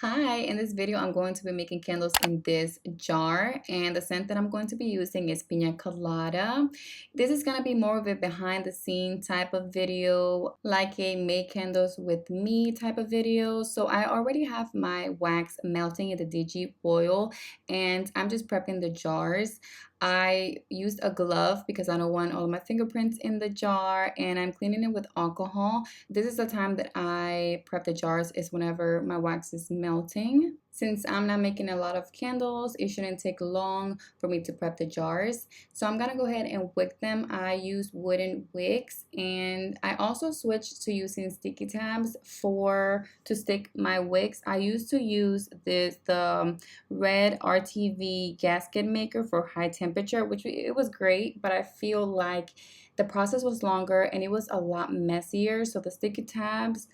Hi, in this video I'm going to be making candles in this jar, and the scent that I'm going to be using is pina colada. This is going to be more of a behind the scene type of video, like a make candles with me type of video. So I already have my wax melting in the DG oil, and I'm just prepping the jars. I used a glove because I don't want all of my fingerprints in the jar, and I'm cleaning it with alcohol. This is the time that I prep the jars, is whenever my wax is melting. Since I'm not making a lot of candles, it shouldn't take long for me to prep the jars. So I'm gonna go ahead and wick them. I use wooden wicks, and I also switched to using sticky tabs to stick my wicks. I used to use the red RTV gasket maker for high temperature, which it was great, but I feel like the process was longer and it was a lot messier. So the sticky tabs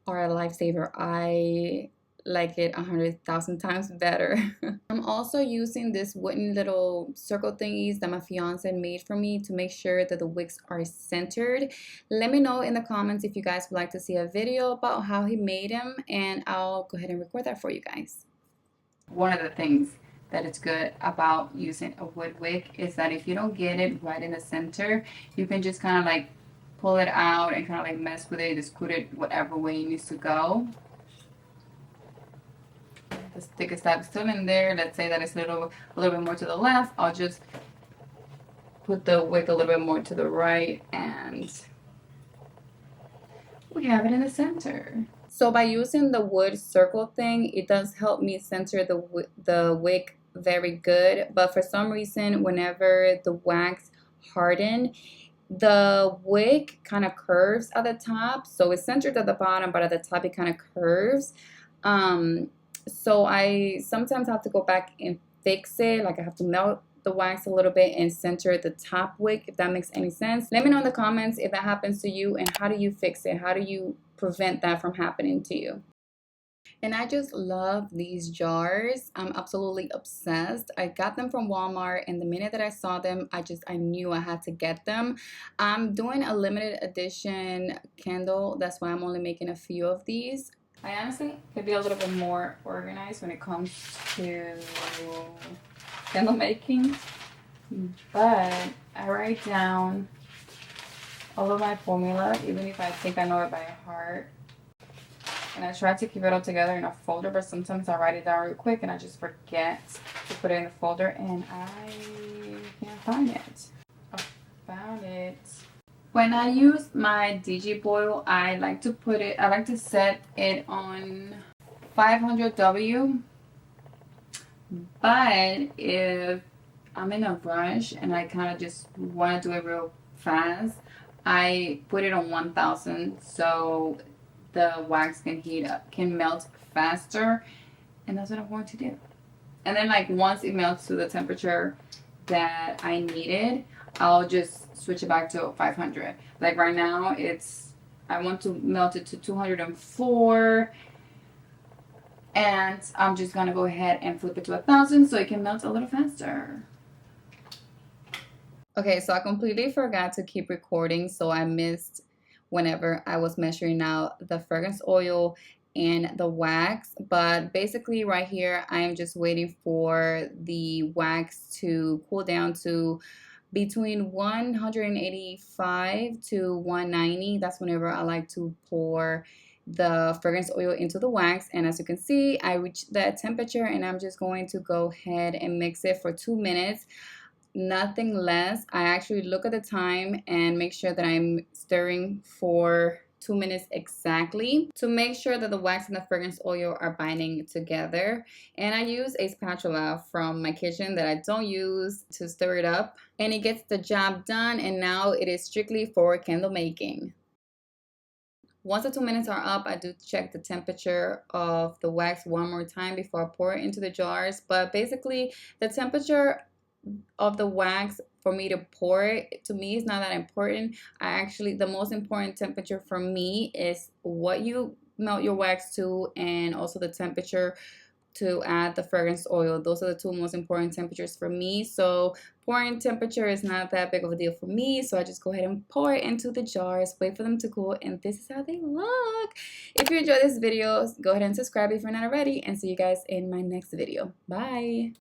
are a lifesaver. I like it 100,000 times better. I'm also using this wooden little circle thingies that my fiance made for me to make sure that the wicks are centered. Let me know in the comments if you guys would like to see a video about how he made them, and I'll go ahead and record that for you guys. One of the things that is good about using a wood wick is that if you don't get it right in the center, you can just kind of like pull it out and kind of like mess with it, just put it whatever way it needs to go. The sticky tab is still in there. Let's say that it's a little bit more to the left. I'll just put the wick a little bit more to the right, and we have it in the center. So by using the wood circle thing, it does help me center the wick very good. But for some reason, whenever the wax hardened, the wick kind of curves at the top. So it's centered at the bottom, but at the top it kind of curves. So I sometimes have to go back and fix it. Like I have to melt the wax a little bit and center the top wick, if that makes any sense. Let me know in the comments if that happens to you, and how do you fix it? How do you prevent that from happening to you? And I just love these jars. I'm absolutely obsessed. I got them from Walmart, and the minute that I saw them, I knew I had to get them. I'm doing a limited edition candle. That's why I'm only making a few of these. I honestly could be a little bit more organized when it comes to candle making, but I write down all of my formula, even if I think I know it by heart. And I try to keep it all together in a folder, but sometimes I write it down real quick and I just forget to put it in the folder, and I can't find it. I found it. When I use my DG boil, I like to set it on 500W. But if I'm in a rush and I kind of just want to do it real fast, I put it on 1000 so the wax can melt faster, and that's what I'm going to do. And then like once it melts to the temperature that I needed, I'll just switch it back to 500. Like right now I want to melt it to 204, and I'm just gonna go ahead and flip it to 1000 so it can melt a little faster. Okay, so I completely forgot to keep recording, so I missed whenever I was measuring out the fragrance oil and the wax. But basically right here, I am just waiting for the wax to cool down to between 185 to 190. That's whenever I like to pour the fragrance oil into the wax. And as you can see, I reached that temperature, and I'm just going to go ahead and mix it for 2 minutes. Nothing less. I actually look at the time and make sure that I'm stirring for 2 minutes exactly to make sure that the wax and the fragrance oil are binding together. And I use a spatula from my kitchen that I don't use to stir it up, and it gets the job done. And now it is strictly for candle making. Once the 2 minutes are up, I do check the temperature of the wax one more time before I pour it into the jars. But basically, the temperature of the wax for me to pour it, to me, is not that important. The most important temperature for me is what you melt your wax to, and also the temperature to add the fragrance oil. Those are the two most important temperatures for me. So pouring temperature is not that big of a deal for me. So I just go ahead and pour it into the jars, wait for them to cool, and this is how they look. If you enjoyed this video, go ahead and subscribe if you're not already, and see you guys in my next video. Bye.